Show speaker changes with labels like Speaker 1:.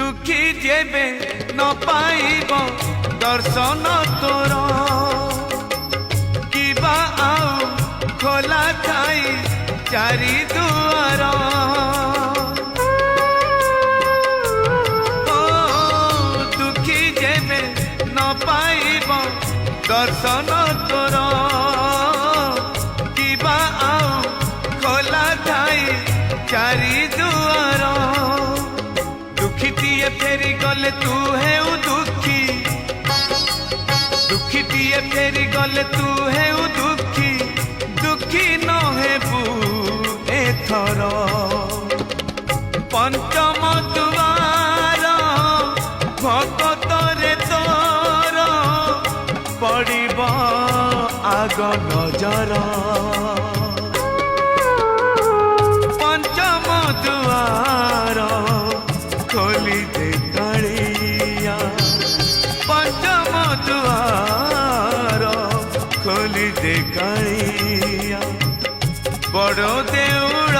Speaker 1: दुखी जेबे न पाइब दर्शन तोर किबा आउ खोला थाई चारि दुआर दुखी जेबे न पाइब दर्शन तोर किबा आउ खोला थाई चारि दुआर दुखीटीए फेरी गले तू है दुखी दुखीटीए फेरी गले तू है दुखी दुखी न हेबू एथर पंचम दुआर भगतरे तोर पड़िब आग नजर पंचम दुआर खोली दे कालिया पंचम दुआर खोली दे कालिया बड़ देउल